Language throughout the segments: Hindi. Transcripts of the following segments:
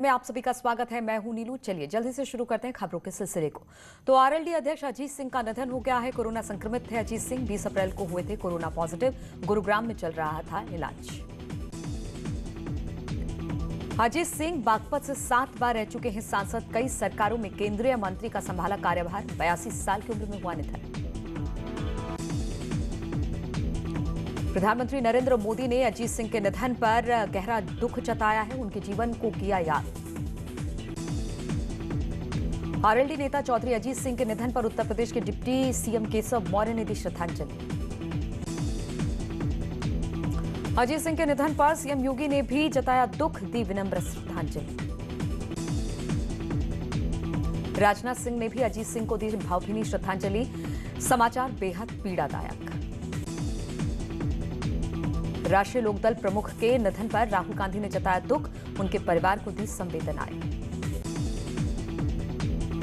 में आप सभी का स्वागत है। मैं हूं नीलू। चलिए जल्दी से शुरू करते हैं खबरों के सिलसिले को। तो आरएलडी अध्यक्ष अजीत सिंह का निधन हो गया है। कोरोना संक्रमित थे अजीत सिंह। 20 अप्रैल को हुए थे कोरोना पॉजिटिव। गुरुग्राम में चल रहा था इलाज। अजीत सिंह बागपत से 7 बार रह चुके हैं सांसद। कई सरकारों में केंद्रीय मंत्री का संभाला कार्यभार। 82 साल की उम्र में हुआ निधन। प्रधानमंत्री नरेंद्र मोदी ने अजीत सिंह के निधन पर गहरा दुख जताया है। उनके जीवन को किया याद। आरएलडी नेता चौधरी अजीत सिंह के निधन पर उत्तर प्रदेश के डिप्टी सीएम केशव मौर्य ने दी श्रद्धांजलि। अजीत सिंह के निधन पर सीएम योगी ने भी जताया दुख, दी विनम्र श्रद्धांजलि। राजनाथ सिंह ने भी अजीत सिंह को दी भावभीनी श्रद्धांजलि। समाचार बेहद पीड़ादायक। राष्ट्रीय लोकदल प्रमुख के निधन पर राहुल गांधी ने जताया दुख। उनके परिवार को दी संवेदनाएं।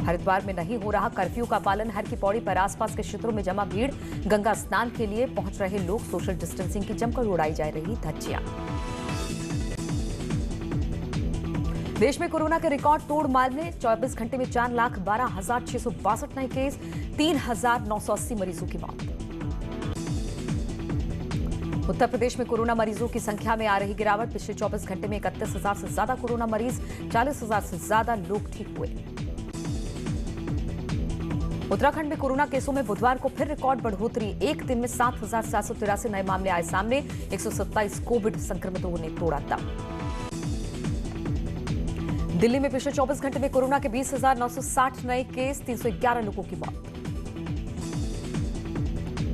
हरिद्वार में नहीं हो रहा कर्फ्यू का पालन। हर की पौड़ी पर आसपास के क्षेत्रों में जमा भीड़। गंगा स्नान के लिए पहुंच रहे लोग। सोशल डिस्टेंसिंग की जमकर उड़ाई जा रही धज्जियां। देश में कोरोना के रिकॉर्ड तोड़ मामले। 24 घंटे में 4,12,662 नए केस। 3,980 मरीजों की मौत। उत्तर प्रदेश में कोरोना मरीजों की संख्या में आ रही गिरावट। पिछले 24 घंटे में 31,000 से ज्यादा कोरोना मरीज। 40,000 से ज्यादा लोग ठीक हुए। उत्तराखंड में कोरोना केसों में बुधवार को फिर रिकॉर्ड बढ़ोतरी। एक दिन में 7,783 नए मामले आए सामने। 127 कोविड संक्रमितों ने तोड़ा दम। दिल्ली में पिछले 24 घंटे में कोरोना के 20,960 नए केस। 311 लोगों की मौत।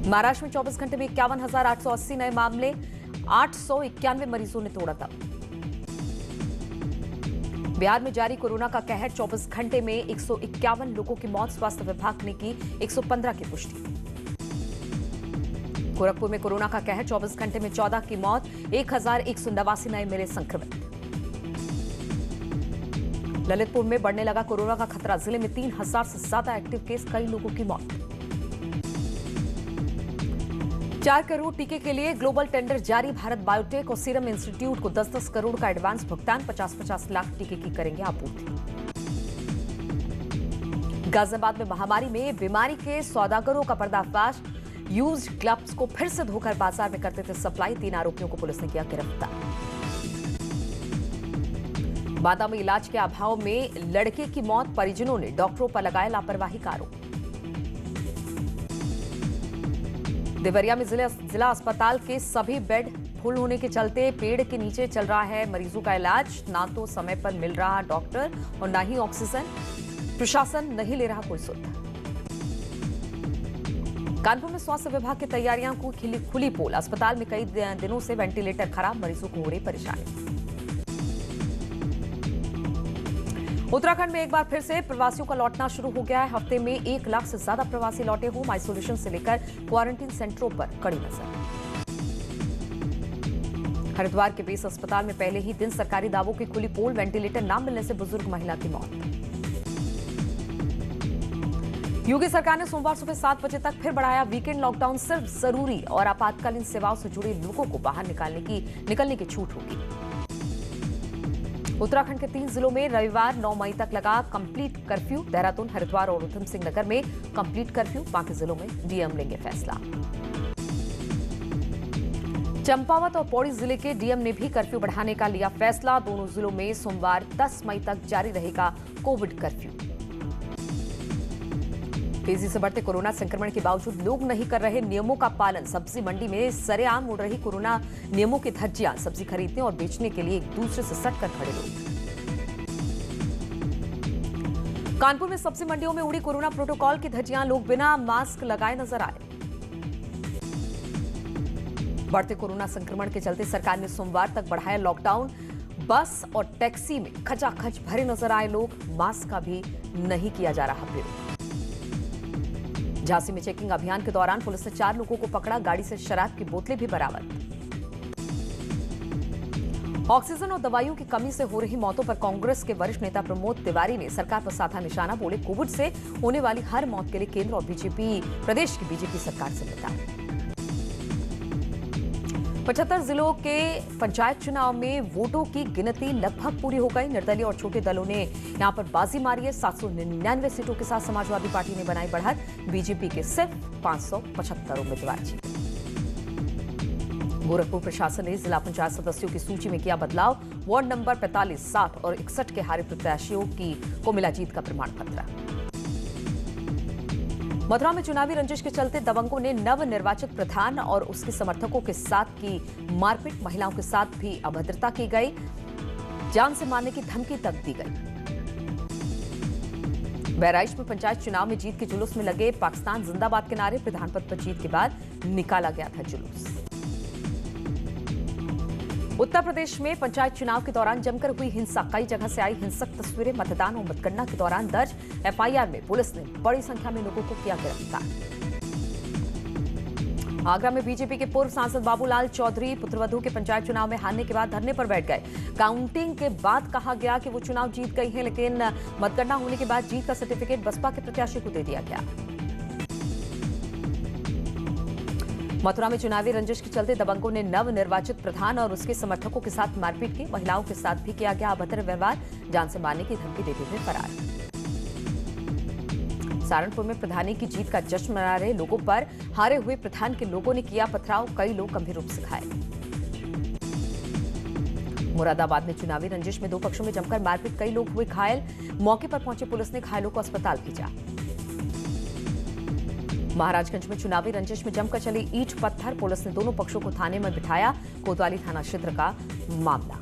महाराष्ट्र में 24 घंटे में 51,880 नए मामले। 891 मरीजों ने तोड़ा दम। बिहार में जारी कोरोना का कहर। 24 घंटे में 151 लोगों की मौत। स्वास्थ्य विभाग ने की 115 की पुष्टि। गोरखपुर में कोरोना का कहर। 24 घंटे में 14 की मौत। 1,189 नए मिले संक्रमित। ललितपुर में बढ़ने लगा कोरोना का खतरा। जिले में 3,000 से ज्यादा एक्टिव केस। कई लोगों की मौत। 4 करोड़ टीके के लिए ग्लोबल टेंडर जारी। भारत बायोटेक और सीरम इंस्टीट्यूट को 10-10 करोड़ का एडवांस भुगतान। 50-50 लाख टीके की करेंगे आपूर्ति। गाजियाबाद में महामारी में बीमारी के सौदागरों का पर्दाफाश। यूज्ड ग्लव्स को फिर से धोकर बाजार में करते थे सप्लाई। 3 आरोपियों को पुलिस ने किया गिरफ्तार। बांदा में इलाज के अभाव में लड़के की मौत। परिजनों ने डॉक्टरों पर लगाया लापरवाही का आरोप। देवरिया में जिला अस्पताल के सभी बेड फुल होने के चलते पेड़ के नीचे चल रहा है मरीजों का इलाज। ना तो समय पर मिल रहा डॉक्टर और ना ही ऑक्सीजन। प्रशासन नहीं ले रहा कोई सुध। कानपुर में स्वास्थ्य विभाग की तैयारियां को खुली पोल। अस्पताल में कई दिनों से वेंटिलेटर खराब। मरीजों को हो रही परेशानी। उत्तराखंड में एक बार फिर से प्रवासियों का लौटना शुरू हो गया है। हफ्ते में 1 लाख से ज्यादा प्रवासी लौटे। होम आइसोलेशन से लेकर क्वारंटीन सेंटरों पर कड़ी नजर। हरिद्वार के बेस अस्पताल में पहले ही दिन सरकारी दावों की खुली पोल। वेंटिलेटर न मिलने से बुजुर्ग महिला की मौत। योगी सरकार ने सोमवार सुबह 7 बजे तक फिर बढ़ाया वीकेंड लॉकडाउन। सिर्फ जरूरी और आपातकालीन सेवाओं से जुड़े लोगों को बाहर निकलने की छूट होगी। उत्तराखंड के 3 जिलों में रविवार 9 मई तक लगा कंप्लीट कर्फ्यू। देहरादून, हरिद्वार और उधम सिंह नगर में कंप्लीट कर्फ्यू। बाकी जिलों में डीएम लेंगे फैसला। चंपावत और पौड़ी जिले के डीएम ने भी कर्फ्यू बढ़ाने का लिया फैसला। दोनों जिलों में सोमवार 10 मई तक जारी रहेगा कोविड कर्फ्यू। तेजी से बढ़ते कोरोना संक्रमण के बावजूद लोग नहीं कर रहे नियमों का पालन। सब्जी मंडी में सरेआम उड़ रही कोरोना नियमों की धज्जियां। सब्जी खरीदने और बेचने के लिए एक दूसरे से सटकर खड़े लोग। कानपुर में सब्जी मंडियों में उड़ी कोरोना प्रोटोकॉल की धज्जियां। लोग बिना मास्क लगाए नजर आए। बढ़ते कोरोना संक्रमण के चलते सरकार ने सोमवार तक बढ़ाया लॉकडाउन। बस और टैक्सी में खचाखच भरे नजर आए लोग। मास्क का भी नहीं किया जा रहा प्रयोग। झांसी में चेकिंग अभियान के दौरान पुलिस ने 4 लोगों को पकड़ा। गाड़ी से शराब की बोतलें भी बरामद। ऑक्सीजन और दवाइयों की कमी से हो रही मौतों पर कांग्रेस के वरिष्ठ नेता प्रमोद तिवारी ने सरकार पर साधा निशाना। बोले कोविड से होने वाली हर मौत के लिए केंद्र और प्रदेश की बीजेपी सरकार से निपटा। 75 जिलों के पंचायत चुनाव में वोटों की गिनती लगभग पूरी हो गई। निर्दलीय और छोटे दलों ने यहां पर बाजी मारी है। 799 सीटों के साथ समाजवादी पार्टी ने बनाई बढ़त। बीजेपी के सिर्फ 575 उम्मीदवार जीते। गोरखपुर प्रशासन ने जिला पंचायत सदस्यों की सूची में किया बदलाव। वार्ड नंबर 45, 60 और 61 के हारे प्रत्याशियों को मिला जीत का प्रमाण पत्र। मथुरा में चुनावी रंजिश के चलते दबंगों ने नवनिर्वाचित प्रधान और उसके समर्थकों के साथ की मारपीट। महिलाओं के साथ भी अभद्रता की गई। जान से मारने की धमकी तक दी गई। बहराइच में पंचायत चुनाव में जीत के जुलूस में लगे पाकिस्तान जिंदाबाद के नारे। प्रधान पद पर जीत के बाद निकाला गया था जुलूस। उत्तर प्रदेश में पंचायत चुनाव के दौरान जमकर हुई हिंसा। कई जगह से आई हिंसक तस्वीरें। मतदान और मतगणना के दौरान दर्ज एफआईआर में पुलिस ने बड़ी संख्या में लोगों को किया गिरफ्तार। आगरा में बीजेपी के पूर्व सांसद बाबूलाल चौधरी पुत्रवधू के पंचायत चुनाव में हारने के बाद धरने पर बैठ गए। काउंटिंग के बाद कहा गया कि वो चुनाव जीत गई है, लेकिन मतगणना होने के बाद जीत का सर्टिफिकेट बसपा के प्रत्याशी को दे दिया गया। मथुरा में चुनावी रंजिश के चलते दबंगों ने नवनिर्वाचित प्रधान और उसके समर्थकों के साथ मारपीट की। महिलाओं के साथ भी किया गया अभद्र व्यवहार। जान से मारने की धमकी देते हुए फरार। सहारनपुर में प्रधानी की जीत का जश्न मना रहे लोगों पर हारे हुए प्रधान के लोगों ने किया पथराव। कई लोग गंभीर रूप से घायल। मुरादाबाद में चुनावी रंजिश में दो पक्षों में जमकर मारपीट। कई लोग हुए घायल। मौके पर पहुंची पुलिस ने घायलों को अस्पताल भेजा। महाराजगंज में चुनावी रंजिश में जमकर चली ईंट पत्थर। पुलिस ने दोनों पक्षों को थाने में बिठाया। कोतवाली थाना क्षेत्र का मामला।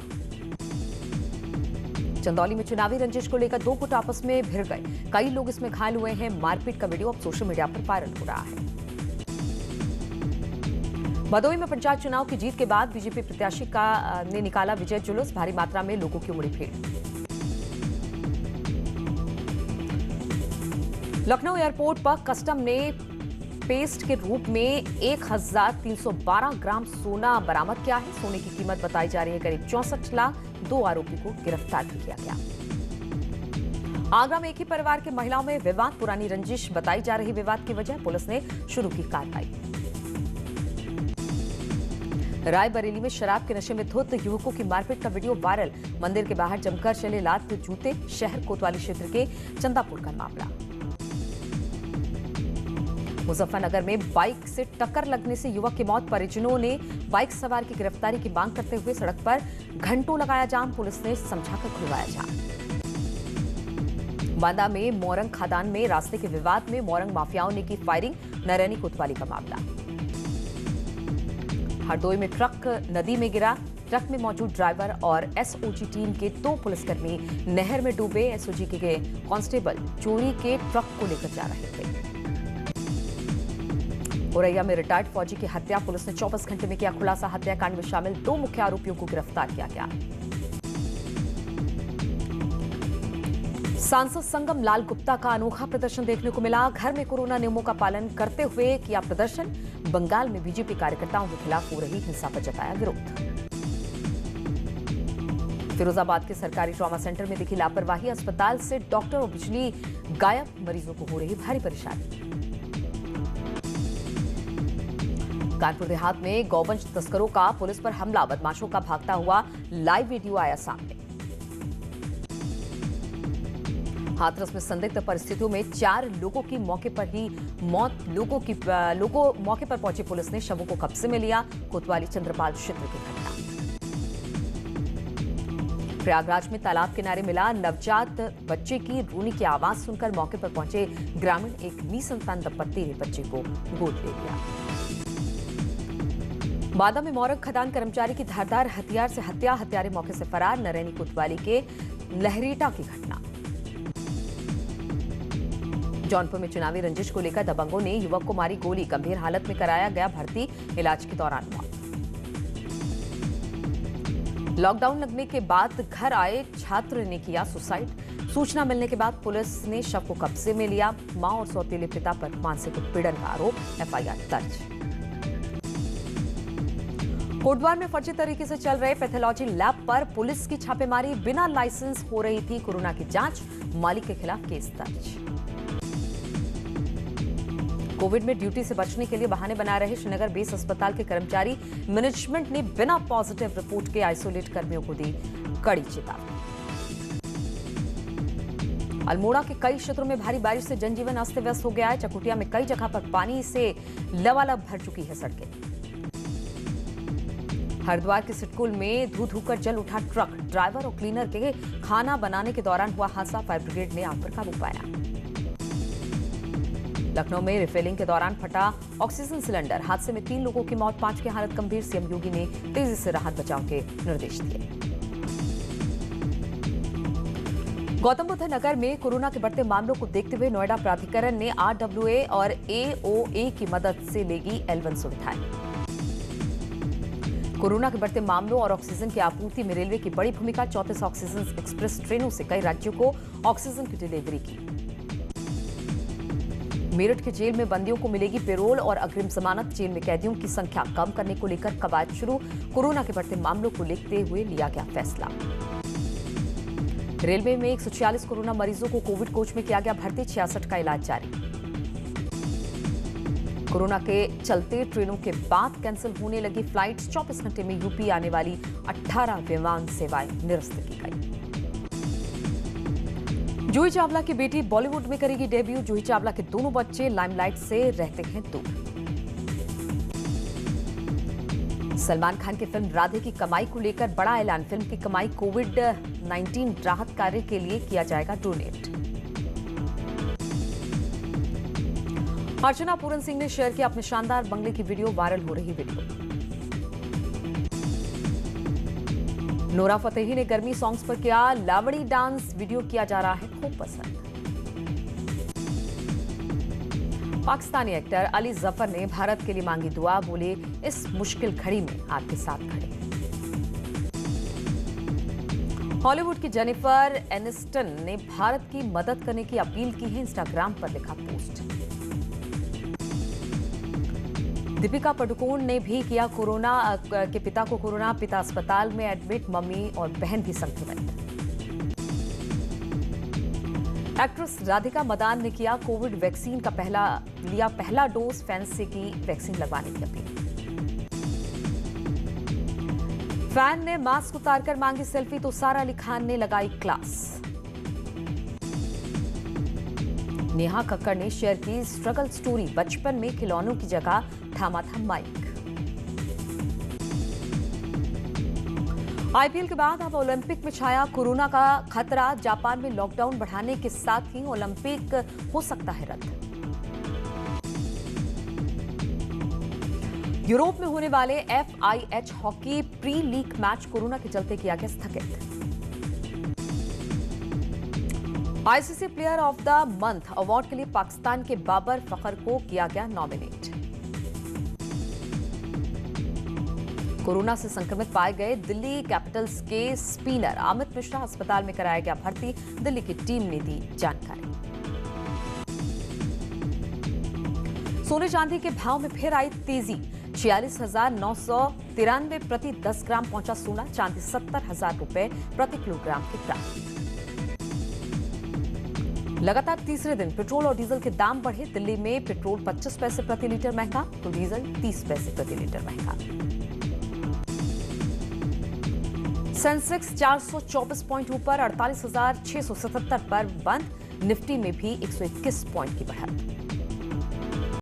चंदौली में चुनावी रंजिश को लेकर दो गुट आपस में भिड़ गए। कई लोग इसमें घायल हुए हैं। मारपीट का वीडियो अब सोशल मीडिया पर वायरल हो रहा है। भदोही में पंचायत चुनाव की जीत के बाद बीजेपी प्रत्याशी ने निकाला विजय जुलूस। भारी मात्रा में लोगों की उमड़ी भीड़। लखनऊ एयरपोर्ट पर कस्टम ने पेस्ट के रूप में 1312 ग्राम सोना बरामद किया है। सोने की कीमत बताई जा रही है करीब 64 लाख। 2 आरोपी को गिरफ्तार भी किया गया। आगरा में एक ही परिवार के महिलाओं में विवाद। पुरानी रंजिश बताई जा रही विवाद की वजह। पुलिस ने शुरू की कार्रवाई। रायबरेली में शराब के नशे में धुत युवकों की मारपीट का वीडियो वायरल। मंदिर के बाहर जमकर चले लात जूते। शहर कोतवाली क्षेत्र के चंदापुर का मामला। मुजफ्फरनगर में बाइक से टक्कर लगने से युवक की मौत। परिजनों ने बाइक सवार की गिरफ्तारी की मांग करते हुए सड़क पर घंटों लगाया जाम। पुलिस ने समझाकर खुलवाया जाम। बांदा में मोरंग खदान में रास्ते के विवाद में मोरंग माफियाओं ने की फायरिंग। नरैनी कोतवाली का मामला। हरदोई में ट्रक नदी में गिरा। ट्रक में मौजूद ड्राइवर और एसओजी टीम के 2 पुलिसकर्मी नहर में डूबे। एसओजी के कांस्टेबल चोरी के ट्रक को लेकर जा रहे थे। औरैया में रिटायर्ड फौजी की हत्या। पुलिस ने 24 घंटे में किया खुलासा। हत्याकांड में शामिल 2 मुख्य आरोपियों को गिरफ्तार किया गया। सांसद संगम लाल गुप्ता का अनोखा प्रदर्शन देखने को मिला। घर में कोरोना नियमों का पालन करते हुए किया प्रदर्शन। बंगाल में बीजेपी कार्यकर्ताओं के खिलाफ हो रही हिंसा पर जताया विरोध। फिरोजाबाद के सरकारी ट्रॉमा सेंटर में दिखी लापरवाही। अस्पताल से डॉक्टर और बिजली गायब। मरीजों को हो रही भारी परेशानी। कानपुर देहात में गौवंश तस्करों का पुलिस पर हमला। बदमाशों का भागता हुआ लाइव वीडियो आया सामने। हाथरस में संदिग्ध परिस्थितियों में 4 लोगों की मौके पर ही मौत। लोगों मौके पर पहुंची पुलिस ने शवों को कब्जे में लिया। कोतवाली चंद्रपाल क्षेत्र की घटना। प्रयागराज में तालाब किनारे मिला नवजात बच्चे की रोने की आवाज सुनकर मौके पर पहुंचे ग्रामीण। एक निसंतान दंपत्ति ने बच्चे को गोद ले लिया। बांदा में मोरंग खदान कर्मचारी की धारदार हथियार से हत्या। हत्यारे मौके से फरार। नरैनी कोतवाली के लहरीटा की घटना। जौनपुर में चुनावी रंजिश को लेकर दबंगों ने युवक को मारी गोली। गंभीर हालत में कराया गया भर्ती। इलाज के दौरान मौत। लॉकडाउन लगने के बाद घर आए छात्र ने किया सुसाइड। सूचना मिलने के बाद पुलिस ने शव को कब्जे में लिया। मां और सौतेले पिता पर मानसिक उत्पीड़न का आरोप। एफआईआर दर्ज। कोटद्वार में फर्जी तरीके से चल रहे पैथोलॉजी लैब पर पुलिस की छापेमारी। बिना लाइसेंस हो रही थी कोरोना की जांच। मालिक के खिलाफ केस दर्ज। कोविड में ड्यूटी से बचने के लिए बहाने बना रहे श्रीनगर बेस अस्पताल के कर्मचारी मैनेजमेंट ने बिना पॉजिटिव रिपोर्ट के आइसोलेट कर्मियों को दी कड़ी चेतावनी। अल्मोड़ा के कई क्षेत्रों में भारी बारिश से जनजीवन अस्त व्यस्त हो गया है। चकुटिया में कई जगह पर पानी से लबालब भर चुकी है सड़कें। हरिद्वार के सिटकुल में धू धू कर जल उठा ट्रक, ड्राइवर और क्लीनर के खाना बनाने के दौरान हुआ हादसा, फायर ब्रिगेड ने आग पर काबू पाया। लखनऊ में रिफिलिंग के दौरान फटा ऑक्सीजन सिलेंडर, हादसे में 3 लोगों की मौत, 5 की हालत गंभीर। सीएम योगी ने तेजी से राहत बचाव के निर्देश दिए। गौतम बुद्ध नगर में कोरोना के बढ़ते मामलों को देखते हुए नोएडा प्राधिकरण ने RWA और AOA की मदद से लेगी L1 सुविधाएं। कोरोना के बढ़ते मामलों और ऑक्सीजन की आपूर्ति में रेलवे की बड़ी भूमिका, 34 ऑक्सीजन एक्सप्रेस ट्रेनों से कई राज्यों को ऑक्सीजन की डिलीवरी की। मेरठ के जेल में बंदियों को मिलेगी पेरोल और अग्रिम जमानत, जेल में कैदियों की संख्या कम करने को लेकर कवायद शुरू, कोरोना के बढ़ते मामलों को देखते हुए लिया गया फैसला। रेलवे में 146 कोरोना मरीजों को कोविड कोच में किया गया भर्ती, 66 का इलाज जारी। कोरोना के चलते ट्रेनों के बाद कैंसिल होने लगी फ्लाइट्स, 24 घंटे में यूपी आने वाली 18 विमान सेवाएं निरस्त की गई। जूही चावला की बेटी बॉलीवुड में करेगी डेब्यू, जूही चावला के दोनों बच्चे लाइमलाइट से रहते हैं दूर। सलमान खान की फिल्म राधे की कमाई को लेकर बड़ा ऐलान, फिल्म की कमाई कोविड-19 राहत कार्य के लिए किया जाएगा डोनेट। अर्चना पूरन सिंह ने शेयर किया अपने शानदार बंगले की वीडियो, वायरल हो रही वीडियो। नोरा फतेही ने गर्मी सॉन्ग्स पर किया लावड़ी डांस, वीडियो किया जा रहा है खूब पसंद। पाकिस्तानी एक्टर अली जफर ने भारत के लिए मांगी दुआ, बोले इस मुश्किल घड़ी में आपके साथ खड़े। हॉलीवुड की जेनिफर एनिस्टन ने भारत की मदद करने की अपील की है, इंस्टाग्राम पर लिखा पोस्ट। दीपिका पादुकोण ने भी किया कोरोना के पिता को कोरोना, पिता अस्पताल में एडमिट, मम्मी और बहन भी संक्रमित। एक्ट्रेस राधिका मदान ने किया कोविड वैक्सीन का पहला डोज, फैंस से की वैक्सीन लगवाने की अपील। फैन ने मास्क उतारकर मांगी सेल्फी तो सारा अली खान ने लगाई क्लास। नेहा कक्कड़ ने शेयर की स्ट्रगल स्टोरी, बचपन में खिलौनों की जगह थामा था माइक। आईपीएल के बाद अब ओलंपिक में छाया कोरोना का खतरा, जापान में लॉकडाउन बढ़ाने के साथ ही ओलंपिक हो सकता है रद्द। यूरोप में होने वाले FIH hockey pre league match corona के चलते किया गया स्थगित। ICC player of the month award के लिए पाकिस्तान के बाबर फखर को किया गया नॉमिनेट। कोरोना से संक्रमित पाए गए दिल्ली कैपिटल्स के स्पिनर अमित मिश्रा अस्पताल में कराया गया भर्ती, दिल्ली की टीम ने दी जानकारी। सोने चांदी के भाव में फिर आई तेजी, 46,993 प्रति 10 ग्राम पहुंचा सोना, चांदी 70,000 रुपए प्रति किलोग्राम के प्राप्त। लगातार तीसरे दिन पेट्रोल और डीजल के दाम बढ़े, दिल्ली में पेट्रोल 25 पैसे प्रति लीटर महंगा तो डीजल 30 पैसे प्रति लीटर महंगा। सेंसेक्स 424 पॉइंट ऊपर 48,677 पर बंद, निफ्टी में भी 121 पॉइंट की बढ़त।